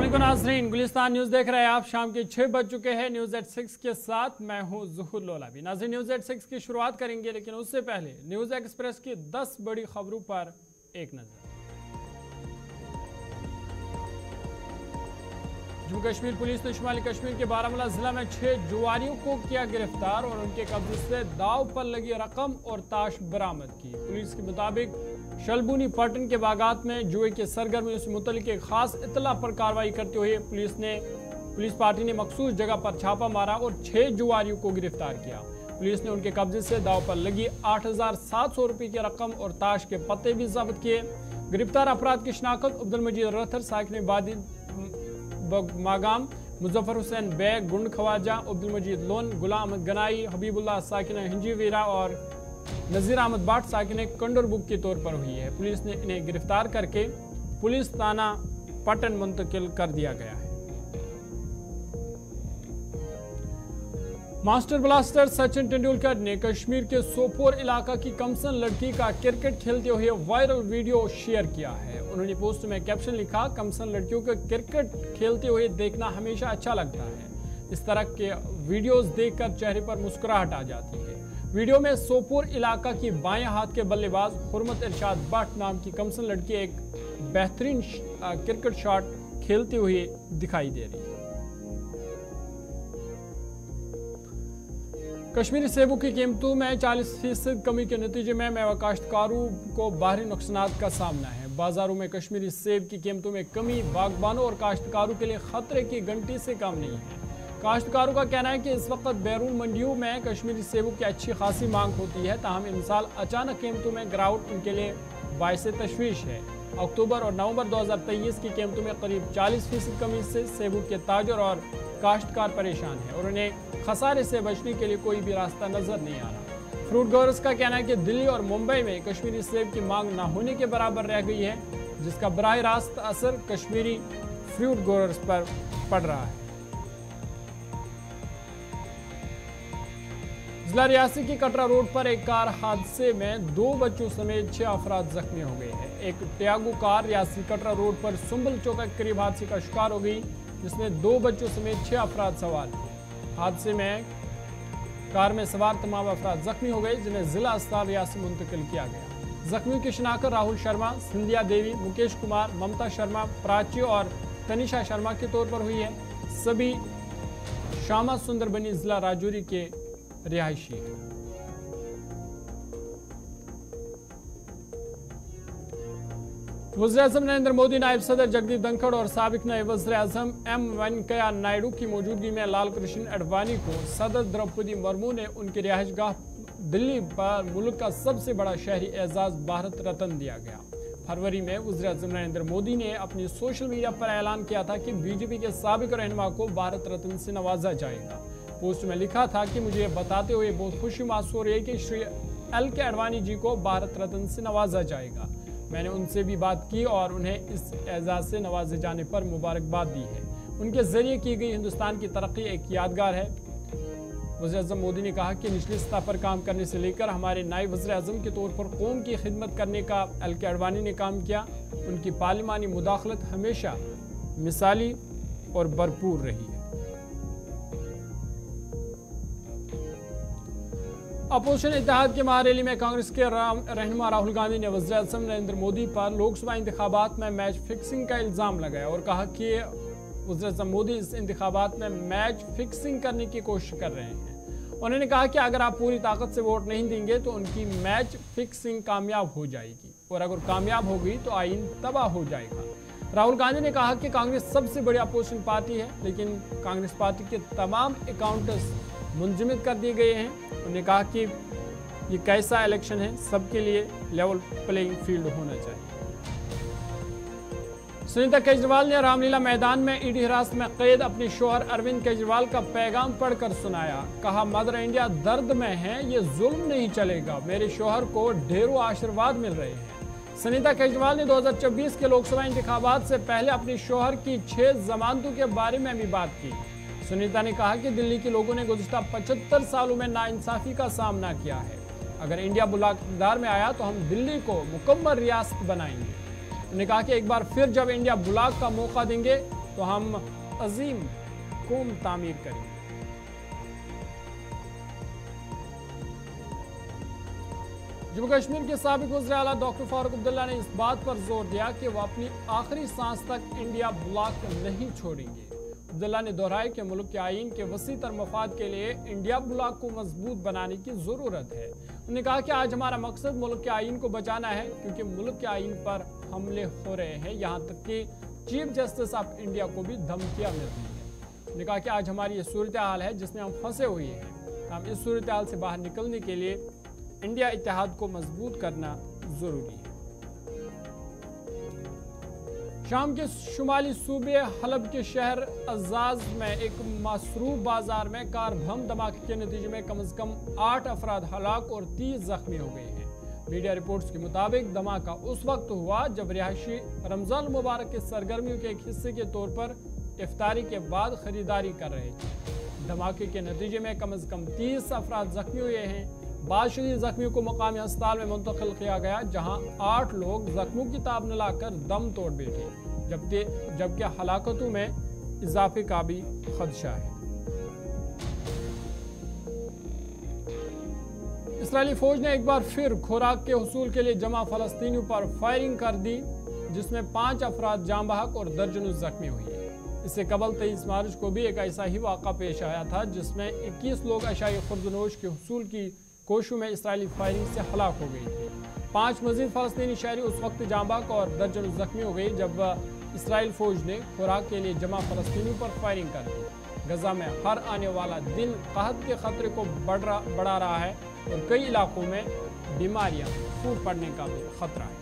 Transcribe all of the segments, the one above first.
अस्सलामुअलैकुम नाज़रीन, गुलिस्तान न्यूज़ देख रहे हैं आप। शाम के 6 बज चुके हैं। न्यूज़ एट 6 के साथ मैं हूं ज़ुहूर लोलाबी। नाज़रीन, न्यूज़ एट 6 की शुरुआत करेंगे, लेकिन उससे पहले न्यूज़ एक्सप्रेस की 10 बड़ी खबरों पर एक नज़र। जम्मू कश्मीर पुलिस ने शुमाली कश्मीर के बारामूला जिला में 6 जुआरियों को किया गिरफ्तार और उनके कब्जे से दाव पर लगी रकम और ताश बरामद की। पुलिस के मुताबिक शलबूनी पटन के बागात में जुए के सरगर्मियों से मुतल्लिक एक खास इत्तला पर कार्रवाई करते हुए पुलिस पार्टी ने मखसूस जगह पर छापा मारा और 6 जुआरियों को गिरफ्तार किया। पुलिस ने उनके कब्जे से दाव पर लगी 8,700 रुपये की रकम और ताश के पत्ते भी जब्त किए। गिरफ्तार अफराद की शिनाख्त अब्दुल मजीद रथर, साकिन बादी मागाम, मुजफ्फर हुसैन बैग, गुंड खवाजा, अब्दुल मजीद लोन, गुलाम अहमद गनाई, हबीबुल्लाह साकिन हिंजीवीरा और नजीर अहमद बाट साकिन कंडरबुक के तौर पर हुई है। पुलिस ने इन्हें गिरफ्तार करके पुलिस थाना पटन मुंतकिल कर दिया गया है। मास्टर ब्लास्टर सचिन तेंदुलकर ने कश्मीर के सोपोर इलाका की कमसन लड़की का क्रिकेट खेलते हुए वायरल वीडियो शेयर किया है। उन्होंने पोस्ट में कैप्शन लिखा, कमसन लड़कियों को क्रिकेट खेलते हुए देखना हमेशा अच्छा लगता है। इस तरह के वीडियोस देखकर चेहरे पर मुस्कुराहट आ जाती है। वीडियो में सोपोर इलाका की बाएं हाथ के बल्लेबाज हुरमत इरशाद भट्ट नाम की कमसन लड़की एक बेहतरीन क्रिकेट शॉट खेलते हुए दिखाई दे रही है। कश्मीरी सेबों की कीमतों में 40% कमी के नतीजे में मेवा काश्तकारों को बाहरी नुकसानात का सामना है। बाजारों में कश्मीरी सेब की कीमतों में कमी बागबानों और काश्तकारों के लिए खतरे की घंटी से कम नहीं है। काश्तकारों का कहना है कि इस वक्त बैरून मंडियों में कश्मीरी सेबों की अच्छी खासी मांग होती है, ताहम इन साल अचानक कीमतों में गिरावट उनके लिए बाइसे तशवीश है। अक्टूबर और नवंबर 2023 की कीमतों में करीब 40% कमी से सेबों के ताजर और काश्तकार परेशान है और उन्हें खसारे से बचने के लिए कोई भी रास्ता नजर नहीं आ रहा। फ्रूट ग्रोवर्स का कहना है कि दिल्ली और मुंबई में कश्मीरी सेब की मांग न होने के बराबर रह गई है, जिसका बराह रास्त असर कश्मीरी फ्रूट ग्रोवर्स पर पड़ रहा है। जिला रियासी की कटरा रोड पर एक कार हादसे में 2 बच्चों समेत 6 अफराद जख्मी हो गए हैं। एक Tiago car Reasi Katra road पर सुंबल चौक के करीब हादसे का शिकार हो गई, जिसमें 2 बच्चों समेत 6 अफराद सवार थे। हादसे में कार में सवार तमाम अफराद जख्मी हो गए, जिन्हें जिला अस्पताल रियासी मुंतकिल किया गया। जख्मियों की शिनाख्त राहुल शर्मा, सिंधिया देवी, मुकेश कुमार, ममता शर्मा, प्राची और तनिषा शर्मा के तौर पर हुई है। सभी श्यामा सुंदर बनी जिला राजौरी के रिहायशी है। वज़ीर-ए-आज़म नरेंद्र मोदी, नायब सदर जगदीप धनखड़ और साबिक नायब वज़ीर-ए-आज़म एम वेंकैया नायडू की मौजूदगी में लाल कृष्ण अडवाणी को सदर द्रौपदी मुर्मू ने उनकी रिहायशगाह दिल्ली पर मुल्क का सबसे बड़ा शहरी एजाज भारत रत्न दिया गया। फरवरी में वज़ीर-ए-आज़म नरेंद्र मोदी ने अपनी सोशल मीडिया पर ऐलान किया था कि बीजेपी के साबिक रहनुमा को भारत रत्न से नवाजा जाएगा। पोस्ट में लिखा था कि मुझे ये बताते हुए बहुत खुशी महसूस हो रही है कि श्री एल के अडवाणी जी को भारत रत्न से नवाजा जाएगा। मैंने उनसे भी बात की और उन्हें इस एजाज से नवाजे जाने पर मुबारकबाद दी है। उनके जरिए की गई हिंदुस्तान की तरक्की एक यादगार है। वज़ीर-ए-आज़म मोदी ने कहा कि निचली सतह पर काम करने से लेकर हमारे नायब वज़ीर-ए-आज़म के तौर पर कौम की खिदमत करने का एल के अडवाणी ने काम किया। उनकी पार्लिमानी मुदाखलत हमेशा मिसाली और भरपूर रही है। अपोजिशन इत्तेहाद के महारैली में कांग्रेस के रहनुमा राहुल गांधी ने वज़ीर-ए-आज़म नरेंद्र मोदी पर लोकसभा इंतखाबात में मैच फिक्सिंग का इल्ज़ाम लगाया और कहा कि वज़ीर-ए-आज़म मोदी इस इंतखाबात में मैच फिक्सिंग करने की कोशिश कर रहे हैं। उन्होंने कहा कि अगर आप पूरी ताकत से वोट नहीं देंगे तो उनकी मैच फिक्सिंग कामयाब हो जाएगी और अगर कामयाब होगी तो आइन तबाह हो जाएगा। राहुल गांधी ने कहा कि कांग्रेस सबसे बड़ी अपोजिशन पार्टी है, लेकिन कांग्रेस पार्टी के तमाम अकाउंट्स मुंजमद कर दिए गए हैं। उन्होंने कहा कि ये कैसा इलेक्शन है, सबके लिए लेवल प्लेइंग फील्ड होना चाहिए। सुनीता केजरीवाल ने रामलीला मैदान में ईडी हिरासत में कैद अपने शौहर अरविंद केजरीवाल का पैगाम पढ़कर सुनाया। कहा, मदर इंडिया दर्द में है, ये जुल्म नहीं चलेगा। मेरे शौहर को ढेरों आशीर्वाद मिल रहे हैं। सुनीता केजरीवाल ने 2024 के लोकसभा इंतखाबात से पहले अपने शौहर की 6 जमानतों के बारे में भी बात की। सुनीता ने कहा कि दिल्ली के लोगों ने गुज़िश्ता 75 सालों में नाइंसाफी का सामना किया है। अगर इंडिया ब्लॉक इक़्तिदार में आया तो हम दिल्ली को मुकम्मल रियासत बनाएंगे। उन्होंने कहा कि एक बार फिर जब इंडिया ब्लॉक का मौका देंगे तो हम अजीम कौम तामीर करेंगे। जम्मू कश्मीर के साबिक वज़ीर आला डॉक्टर फारूक अब्दुल्ला ने इस बात पर जोर दिया कि वो अपनी आखिरी सांस तक इंडिया ब्लॉक नहीं छोड़ेंगे। अब्दुल्ला ने दोहराया कि मुल्क के आईन के वसीतर मफाद के लिए इंडिया ब्लॉक को मजबूत बनाने की जरूरत है। उन्होंने कहा कि आज हमारा मकसद मुल्क के आईन को बचाना है, क्योंकि मुल्क के आईन पर हमले हो रहे हैं, यहाँ तक कि चीफ जस्टिस ऑफ इंडिया को भी धमकियां मिल रही है। उन्होंने कहा कि आज हमारी ये सूरत हाल है जिसमें हम फंसे हुए हैं। हम इस सूरत हाल से बाहर निकलने के लिए इंडिया इत्तेहाद को मजबूत करना जरूरी है। शाम के शुमाली सूबे हलब के शहर अजाज में एक मसरूफ बाजार में कार बम धमाके के नतीजे में कम से कम 8 अफराद हलाक और 30 जख्मी हो गए हैं। मीडिया रिपोर्ट्स के मुताबिक धमाका उस वक्त हुआ जब रिहायशी रमजान मुबारक के सरगर्मियों के एक हिस्से के तौर पर इफ्तारी के बाद खरीदारी कर रहे थे। धमाके के नतीजे में कम से कम 30 अफराद जख्मी हुए हैं। बाद शदीद जख्मियों को मकामी अस्पताल में मुंतकिल किया गया, जहां 8 लोग जख्मों की ताब न लाकर दम तोड़ बैठे, जबकि हलाकतों में इजाफे का भी खदशा है। इस्राएली फौज ने एक बार फिर खुराक के हुसूल के लिए जमा फलस्तीनियों पर फायरिंग कर दी, जिसमें 5 अफराद जाम बहक और दर्जनों जख्मी हुए। इससे कबल 23 मार्च को भी एक ऐसा ही वाक़ा पेश आया था, जिसमें 21 लोग अशाई खुर्दनोश के हुसूल की कोशिशों में इसराइली फायरिंग से हलाक हो गए थे। 5 मजीद फलस्तीनी शहरी उस वक्त जाम बहक और दर्जनों जख्मी हो गए जब इसराइल फौज ने खुराक के लिए जमा फलस्तीनियों पर फायरिंग कर दी। गजा में हर आने वाला दिन कहत के खतरे को बढ़ा रहा है और कई इलाकों में बीमारियां फूट पड़ने का भी खतरा है।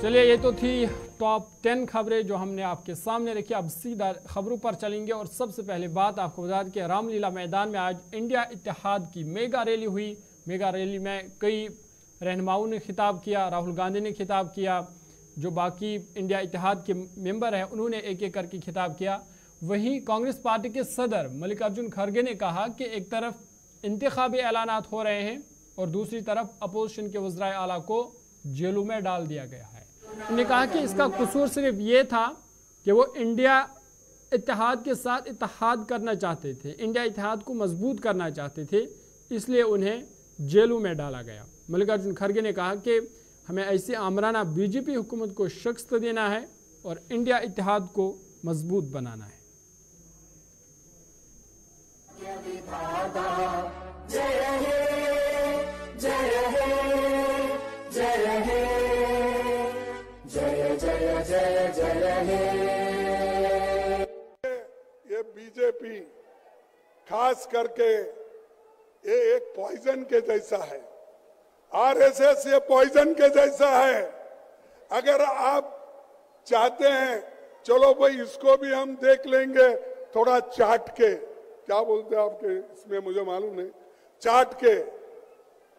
चलिए, ये तो थी टॉप 10 खबरें जो हमने आपके सामने रखी। अब सीधा खबरों पर चलेंगे और सबसे पहले बात आपको बता दें कि रामलीला मैदान में आज इंडिया इत्तेहाद की मेगा रैली हुई। मेगा रैली में कई रहनुमाओं ने खिताब किया, राहुल गांधी ने खिताब किया, जो बाकी इंडिया इत्तेहाद के मेंबर हैं उन्होंने एक एक करके खिताब किया। वहीं कांग्रेस पार्टी के सदर मल्लिकार्जुन खड़गे ने कहा कि एक तरफ इंतखाबी ऐलानात हो रहे हैं और दूसरी तरफ अपोजिशन के वज़ीर आला को जेलों में डाल दिया गया है। उन्होंने कहा कि इसका कसूर सिर्फ ये था कि वो इंडिया इत्तेहाद के साथ इत्तेहाद करना चाहते थे, इंडिया इत्तेहाद को मजबूत करना चाहते थे, इसलिए उन्हें जेलों में डाला गया। मल्लिकार्जुन खड़गे ने कहा कि हमें ऐसी आमराना बीजेपी हुकूमत को शिकस्त देना है और इंडिया इत्तेहाद को मजबूत बनाना है। ये बीजेपी खास करके ये एक पॉइजन के जैसा है, आरएसएस ये पॉइजन के जैसा है। अगर आप चाहते हैं चलो भाई इसको भी हम देख लेंगे थोड़ा चाट के, क्या बोलते हैं आपके इसमें मुझे मालूम नहीं, चाट के,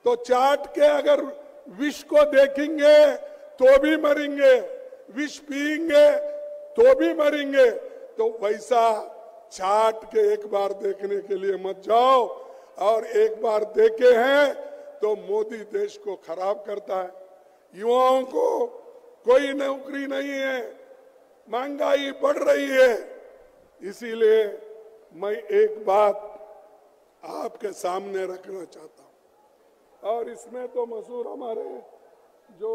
तो चाट के अगर विष को देखेंगे तो भी मरेंगे, विष पिएंगे तो भी मरेंगे। तो वैसा चाट के एक बार देखने के लिए मत जाओ, और एक बार देखे हैं तो मोदी देश को खराब करता है। युवाओं को कोई नौकरी नहीं है, महंगाई बढ़ रही है। इसीलिए मैं एक बात आपके सामने रखना चाहता हूं, और इसमें तो मशहूर हमारे जो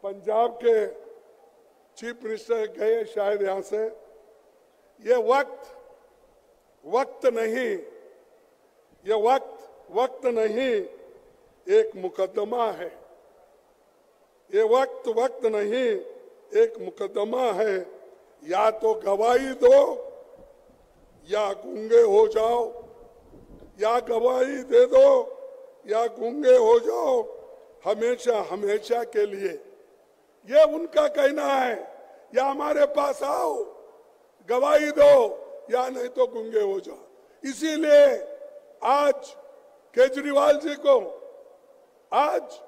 पंजाब के चीफ मिनिस्टर गए शायद यहां से, ये वक्त नहीं, ये वक्त नहीं, एक मुकदमा है। ये वक्त नहीं, एक मुकदमा है। या तो गवाही दो या गूंगे हो जाओ, या गवाही दे दो या गूंगे हो जाओ, हमेशा हमेशा के लिए। ये उनका कहना है, या हमारे पास आओ गवाही दो या नहीं तो गूंगे हो जाओ। इसीलिए आज केजरीवाल जी को, आज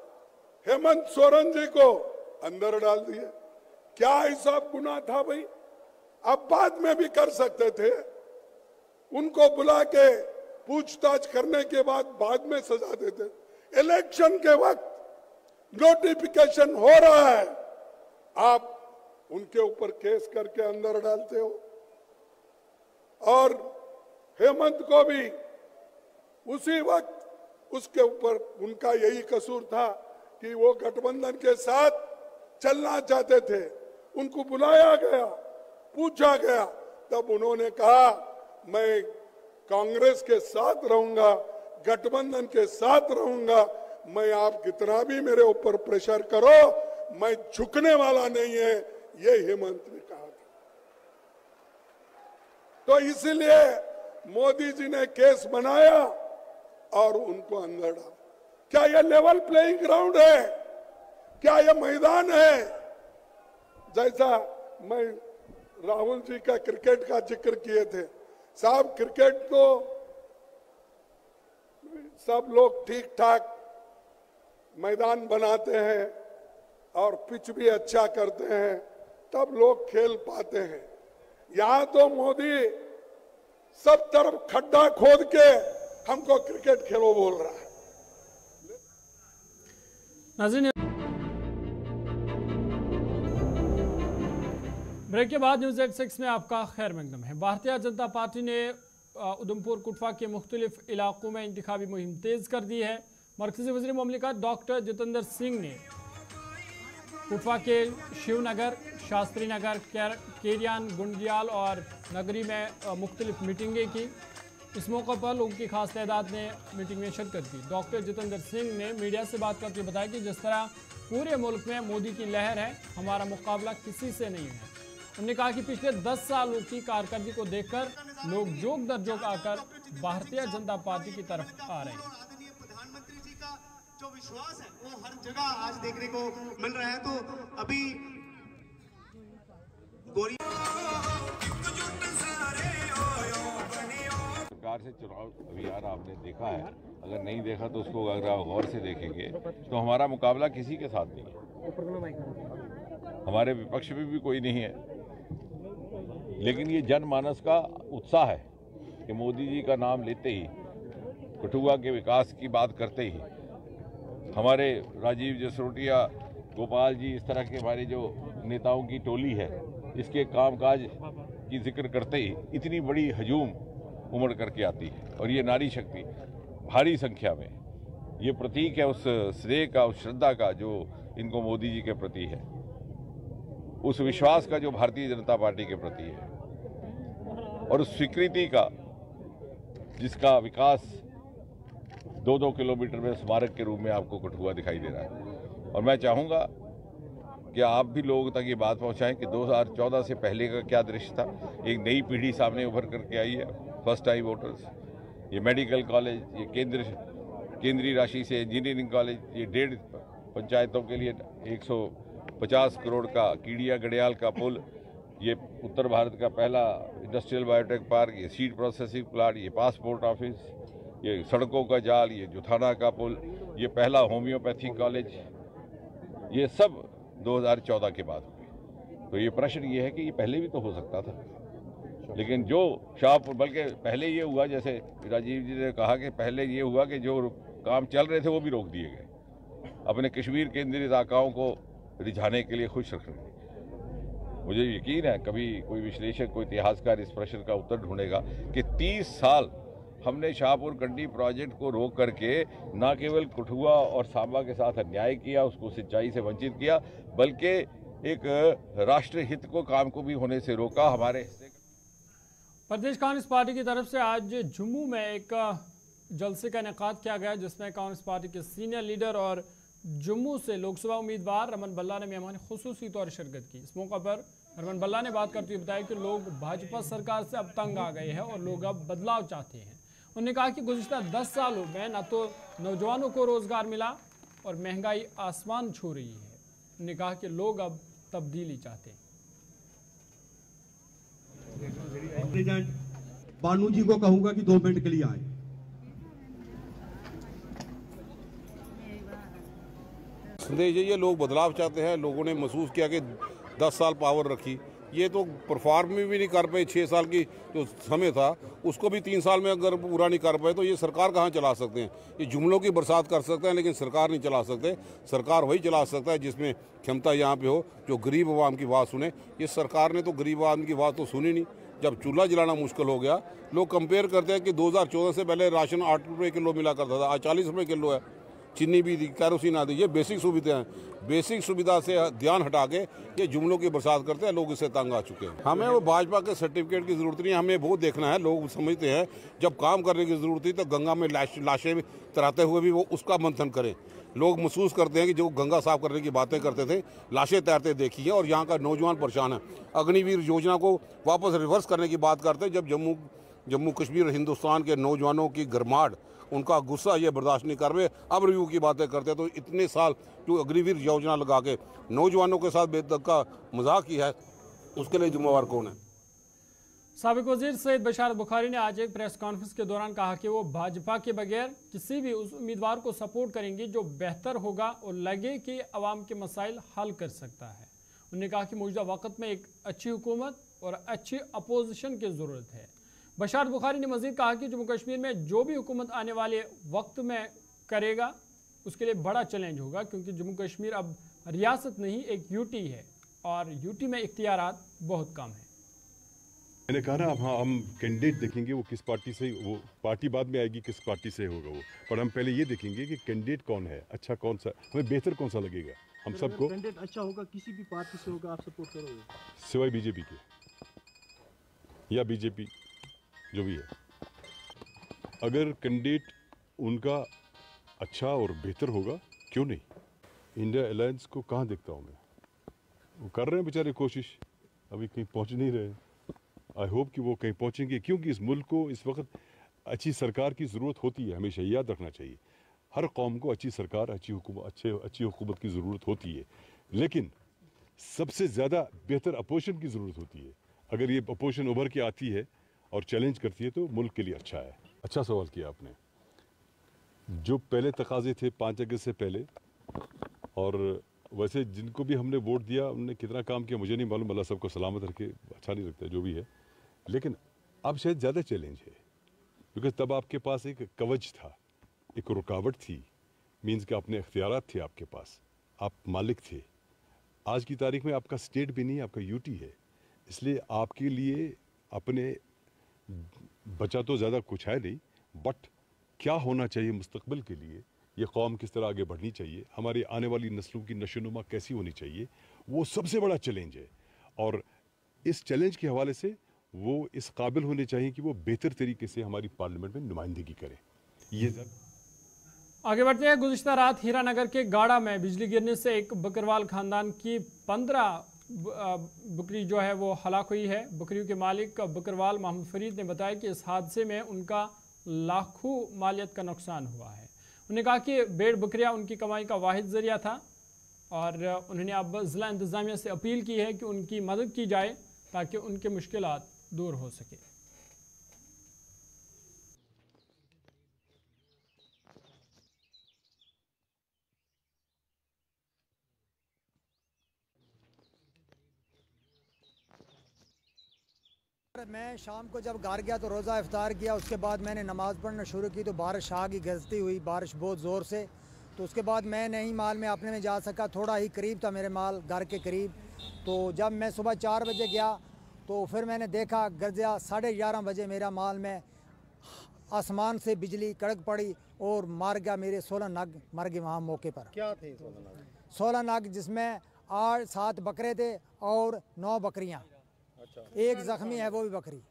हेमंत सोरेन जी को अंदर डाल दिया। क्या हिसाब गुनाह था भाई? आप बाद में भी कर सकते थे, उनको बुला के पूछताछ करने के बाद में सजा देते। इलेक्शन के वक्त नोटिफिकेशन हो रहा है, आप उनके ऊपर केस करके अंदर डालते हो। और हेमंत को भी उसी वक्त उसके ऊपर उनका यही कसूर था कि वो गठबंधन के साथ चलना चाहते थे। उनको बुलाया गया, पूछा गया, तब उन्होंने कहा मैं कांग्रेस के साथ रहूंगा, गठबंधन के साथ रहूंगा, मैं आप कितना भी मेरे ऊपर प्रेशर करो, मैं झुकने वाला नहीं है, ये हेमंत ने कहा था। तो इसलिए मोदी जी ने केस बनाया और उनको अंदर डाला। क्या ये लेवल प्लेइंग ग्राउंड है? क्या ये मैदान है? जैसा मैं राहुल जी का क्रिकेट का जिक्र किए थे, साहब क्रिकेट तो सब लोग ठीक ठाक मैदान बनाते हैं और पिच भी अच्छा करते हैं, तब लोग खेल पाते हैं। यहां तो मोदी सब तरफ खड्डा खोद के हमको क्रिकेट खेलो बोल रहा है। नाज़रीन, ब्रेक के बाद न्यूज़ 86 में आपका खैर मकदम है। भारतीय जनता पार्टी ने उधमपुर कुटवा के मुख्तलिफ इलाकों में इंतखाबी मुहिम तेज कर दी है। मरकज़ी वज़ीर मुमलिकत डॉक्टर जितेंद्र सिंह ने कुटवा के शिवनगर, शास्त्री नगर, केरियान, गुंडियाल और नगरी में मुख्तलिफ मीटिंगें की। इस मौके पर लोगों की खास तादाद ने मीटिंग में शिरकत की। डॉक्टर जितेंद्र सिंह ने मीडिया से बात करके बताया कि जिस तरह पूरे मुल्क में मोदी की लहर है, हमारा मुकाबला किसी से नहीं है। उन्होंने कहा कि पिछले 10 सालों की कारकर्दगी को देखकर लोग जोक दर जोक आकर भारतीय जनता पार्टी की तरफ आ रहे हैं। प्रधानमंत्री जी का जो विश्वास है वो हर जगह आज देखने को मिल रहा है। तो अभी सरकार से चुनाव अभियान आपने देखा है, अगर नहीं देखा तो उसको अगर आप गौर से देखेंगे तो हमारा मुकाबला किसी के साथ नहीं है, हमारे विपक्ष में भी कोई नहीं है। लेकिन ये जनमानस का उत्साह है कि मोदी जी का नाम लेते ही, कठुआ के विकास की बात करते ही, हमारे राजीव जसरोटिया, गोपाल जी, इस तरह के हमारे जो नेताओं की टोली है, इसके कामकाज की जिक्र करते ही इतनी बड़ी हजूम उमड़ करके आती है। और ये नारी शक्ति भारी संख्या में, ये प्रतीक है उस स्नेह का, उस श्रद्धा का जो इनको मोदी जी के प्रति है, उस विश्वास का जो भारतीय जनता पार्टी के प्रति है, और उस स्वीकृति का जिसका विकास 2-2 किलोमीटर में स्मारक के रूप में आपको कठुआ दिखाई दे रहा है। और मैं चाहूँगा कि आप भी लोगों तक ये बात पहुँचाएं कि 2014 से पहले का क्या दृश्य था। एक नई पीढ़ी सामने उभर करके आई है, फर्स्ट टाइम वोटर्स। ये मेडिकल कॉलेज, ये केंद्रीय राशि से इंजीनियरिंग कॉलेज, ये 1.5 पंचायतों के लिए 150 करोड़ का कीड़िया गड़ियाल का पुल, ये उत्तर भारत का पहला इंडस्ट्रियल बायोटेक पार्क, ये सीड प्रोसेसिंग प्लांट, ये पासपोर्ट ऑफिस, ये सड़कों का जाल, ये जुथाना का पुल, ये पहला होम्योपैथिक कॉलेज, ये सब 2014 के बाद हुए। तो ये प्रश्न ये है कि ये पहले भी तो हो सकता था, लेकिन जो शाहपुर, बल्कि पहले ये हुआ, जैसे राजीव जी ने कहा कि पहले ये हुआ कि जो काम चल रहे थे वो भी रोक दिए गए, अपने कश्मीर केंद्रित इलाकाओं को रिझाने के लिए खुश रखने। मुझे यकीन है कभी कोई विश्लेषक, कोई इतिहासकार इस प्रश्न का उत्तर ढूंढेगा कि 30 साल हमने शाहपुर कंडी प्रोजेक्ट को रोक करके न केवल कठुआ और सांबा के साथ अन्याय किया, उसको सिंचाई से वंचित किया, बल्कि एक राष्ट्र हित को काम को भी होने से रोका। हमारे प्रदेश कांग्रेस पार्टी की तरफ से आज जम्मू में एक जलसे का इनेकाद किया गया, जिसमें कांग्रेस पार्टी के सीनियर लीडर और जम्मू से लोकसभा उम्मीदवार रमन बल्ला ने मेहमान खुसूसी तौर शिरकत की। इस मौके पर रमन बल्ला ने बात करते हुए बताया कि लोग भाजपा सरकार से अब तंग आ गए हैं और लोग अब बदलाव चाहते हैं। उन्होंने कहा कि गुज़िश्ता 10 सालों में न तो नौजवानों को रोजगार मिला और महंगाई आसमान छू रही है। उन्होंने कहा कि लोग अब तब्दीली चाहते हैं। प्रेसिडेंट बानू जी को कहूंगा कि 2 मिनट के लिए आए। संदेश ये लोग बदलाव चाहते हैं। लोगों ने महसूस किया कि 10 साल पावर रखी, ये तो परफॉर्म भी नहीं कर पाए। 6 साल की जो समय था उसको भी 3 साल में अगर पूरा नहीं कर पाए तो ये सरकार कहाँ चला सकते हैं। ये जुमलों की बरसात कर सकते हैं लेकिन सरकार नहीं चला सकते। सरकार वही चला सकता है जिसमें क्षमता यहाँ पे हो, जो गरीब आवाम की बात सुने। ये सरकार ने तो गरीब आवाम की बात तो सुनी नहीं। जब चूल्हा जलाना मुश्किल हो गया, लोग कंपेयर करते हैं कि 2014 से पहले राशन 8 रुपये किलो मिला करता था, आज 40 रुपये किलो है। चीनी भी दी, कैरोसिन आदि, ये बेसिक सुविधाएं हैं। बेसिक सुविधा से ध्यान हटा के ये जुमलों की बरसात करते हैं, लोग इससे तंग आ चुके हैं। हमें वो भाजपा के सर्टिफिकेट की जरूरत नहीं है, हमें वो देखना है। लोग समझते हैं जब काम करने की जरूरत थी तो गंगा में लाशें तैराते हुए भी वो उसका मंथन करें। लोग महसूस करते हैं कि जो गंगा साफ करने की बातें करते थे, लाशें तैरते देखी है और यहाँ का नौजवान परेशान है। अग्निवीर योजना को वापस रिवर्स करने की बात करते हैं। जब जम्मू कश्मीर हिंदुस्तान के नौजवानों की गर्माहट, उनका गुस्सा ये बर्दाश्त नहीं कर रहे, अब रिव्यू की बातें करते हैं। तो इतने साल जो अग्निवीर योजना लगा के नौजवानों के साथ बेदक का मजाक किया है, उसके लिए जिम्मेवार कौन है? साबिक वजीर सैयद बशारत बुखारी ने आज एक प्रेस कॉन्फ्रेंस के दौरान कहा कि वो भाजपा के बगैर किसी भी उस उम्मीदवार को सपोर्ट करेंगे जो बेहतर होगा और लगे कि अवाम के मसाइल हल कर सकता है। उन्होंने कहा कि मौजूदा वक्त में एक अच्छी हुकूमत और अच्छी अपोजिशन की ज़रूरत है। बशारत बुखारी ने मजीद कहा कि जम्मू कश्मीर में जो भी हुकूमत आने वाले वक्त में करेगा उसके लिए बड़ा चैलेंज होगा, क्योंकि जम्मू कश्मीर अब रियासत नहीं एक यूटी है और यूटी में इख्तियारात बहुत कम है। मैंने कहा ना, अब हाँ हम कैंडिडेट देखेंगे वो किस पार्टी से, वो पार्टी बाद में आएगी किस पार्टी से होगा वो, पर हम पहले ये देखेंगे कि कैंडिडेट कौन है, अच्छा कौन सा, हमें बेहतर कौन सा लगेगा। हम सबको कैंडिडेट अच्छा होगा किसी भी पार्टी से होगा, आप सपोर्ट करोगे? सिवाय बीजेपी के या बीजेपी जो भी है, अगर कैंडिडेट उनका अच्छा और बेहतर होगा क्यों नहीं। इंडिया अलायंस को कहाँ देखता हूँ मैं, वो कर रहे हैं बेचारे कोशिश, अभी कहीं पहुँच नहीं रहे। आई होप कि वो कहीं पहुँचेंगे, क्योंकि इस मुल्क को इस वक्त अच्छी सरकार की ज़रूरत होती है। हमेशा याद रखना चाहिए, हर कौम को अच्छी सरकार, अच्छी हुकूमत की ज़रूरत होती है, लेकिन सबसे ज़्यादा बेहतर अपोजिशन की ज़रूरत होती है। अगर ये अपोजिशन उभर के आती है और चैलेंज करती है तो मुल्क के लिए अच्छा है। अच्छा सवाल किया आपने। जो पहले तकाजे थे 5 अगस्त से पहले, और वैसे जिनको भी हमने वोट दिया उन्होंने कितना काम किया मुझे नहीं मालूम, अल्लाह सबको सलामत रखे, अच्छा नहीं लगता जो भी है। लेकिन अब शायद ज़्यादा चैलेंज है, बिकॉज तब आपके पास एक कवच था, एक रुकावट थी, मीन्स कि अपने इख्तियारात थे आपके पास, आप मालिक थे। आज की तारीख में आपका स्टेट भी नहीं, आपका यूटी है, इसलिए आपके लिए अपने बचा तो ज़्यादा कुछ है नहीं, बट क्या होना चाहिए मुस्तकबिल के लिए, ये कौम किस तरह आगे बढ़नी चाहिए, हमारी आने वाली नस्लों की नशोनुमा कैसी होनी चाहिए, वो सबसे बड़ा चैलेंज है। और इस चैलेंज के हवाले से वो इस काबिल होने चाहिए कि वो बेहतर तरीके से हमारी पार्लियामेंट में नुमाइंदगी करें। ये आगे बढ़ते हैं। गुज़िश्ता रात हीरानगर के गाड़ा में बिजली गिरने से एक बकरवाल खानदान की 15 बकरी जो है वो हलाक हुई है। बकरियों के मालिक बकरवाल मोहम्मद फरीद ने बताया कि इस हादसे में उनका लाखों मालियत का नुकसान हुआ है। उन्होंने कहा कि भेड़ बकरियां उनकी कमाई का वाहिद जरिया था और उन्होंने अब ज़िला इंतज़ामिया से अपील की है कि उनकी मदद की जाए ताकि उनके मुश्किलात दूर हो सके। मैं शाम को जब घर गया तो रोज़ा इफ्तार किया, उसके बाद मैंने नमाज़ पढ़ना शुरू की तो बारिश आ गई, गरजती हुई बारिश बहुत ज़ोर से। तो उसके बाद मैं नहीं माल में अपने में जा सका, थोड़ा ही करीब था मेरे माल घर के करीब। तो जब मैं सुबह 4 बजे गया तो फिर मैंने देखा गरजा 11:30 बजे मेरा माल में आसमान से बिजली कड़क पड़ी और मार गया मेरे 16 नग मर गए वहाँ मौके पर। क्या थे 16 नग? 16 नग जिसमें 8-7 बकरे थे और 9 बकरियाँ। अच्छा। एक जख्मी है वो भी बकरी।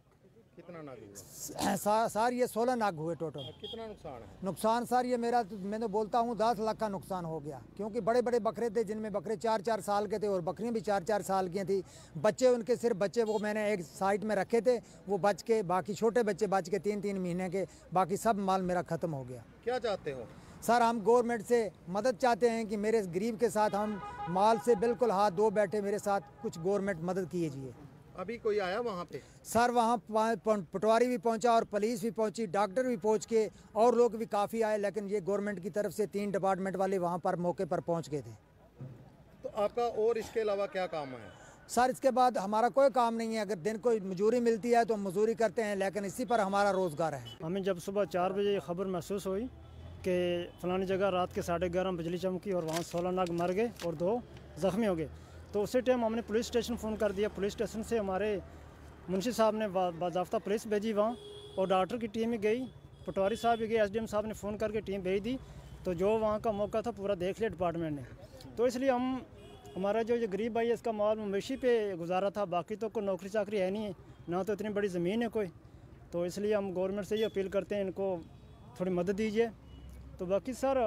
कितना नाग हुआ? सर ये 16 नाग हुए टोटल। कितना नुकसान है? नुकसान सर ये मेरा मैं तो बोलता हूँ 10 लाख का नुकसान हो गया, क्योंकि बड़े बड़े बकरे थे जिनमें बकरे 4-4 साल के थे और बकरियाँ भी 4-4 साल की थी। बच्चे उनके सिर्फ बच्चे वो मैंने एक साइड में रखे थे, वो बच के, बाकी छोटे बच्चे बच के 3-3 महीने के, बाकी सब माल मेरा ख़त्म हो गया। क्या चाहते हो? सर हम गवर्नमेंट से मदद चाहते हैं कि मेरे गरीब के साथ हम माल से बिल्कुल हाथ धो बैठे, मेरे साथ कुछ गवर्नमेंट मदद कीजिए। अभी कोई आया वहाँ पे? सर वहाँ पटवारी भी पहुँचा और पुलिस भी पहुँची, डॉक्टर भी पहुँच के और लोग भी काफ़ी आए, लेकिन ये गवर्नमेंट की तरफ से 3 डिपार्टमेंट वाले वहाँ पर मौके पर पहुँच गए थे। तो आपका और इसके अलावा क्या काम है? सर इसके बाद हमारा कोई काम नहीं है, अगर दिन को मजूरी मिलती है तो हम मजूरी करते हैं, लेकिन इसी पर हमारा रोज़गार है। हमें जब सुबह 4 बजे खबर महसूस हुई कि फ़लानी जगह रात के 11:30 बिजली चमकी और वहाँ 16 नाग मर गए और 2 ज़ख्मी हो गए, तो उसी टाइम हमने पुलिस स्टेशन फ़ोन कर दिया। पुलिस स्टेशन से हमारे मुंशी साहब ने बाज़ाफ्ता पुलिस भेजी वहाँ, और डॉक्टर की टीम भी गई, पटवारी साहब भी गए, SDM साहब ने फ़ोन करके टीम भेज दी। तो जो वहाँ का मौका था पूरा देख लिया डिपार्टमेंट ने। तो इसलिए हमारा जो ये गरीब भाई है इसका माल मवेशी पे गुजारा था, बाकी तो कोई नौकरी चाकरी है नहीं है, ना तो इतनी बड़ी ज़मीन है कोई। तो इसलिए हम गवर्नमेंट से ये अपील करते हैं इनको थोड़ी मदद दीजिए। तो बाकी सर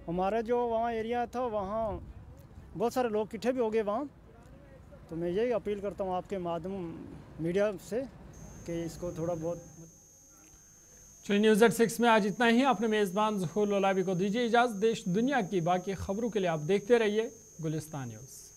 हमारा जो वहाँ एरिया था वहाँ बहुत सारे लोग इकट्ठे भी हो गए वहाँ, तो मैं यही अपील करता हूँ आपके माध्यम मीडिया से कि इसको थोड़ा बहुत। चलिए न्यूज़ एट 6 में आज इतना ही। अपने मेज़बान ज़ुहूर लोलाबी को दीजिए इजाज़त। देश दुनिया की बाकी खबरों के लिए आप देखते रहिए गुलिस्तान न्यूज़।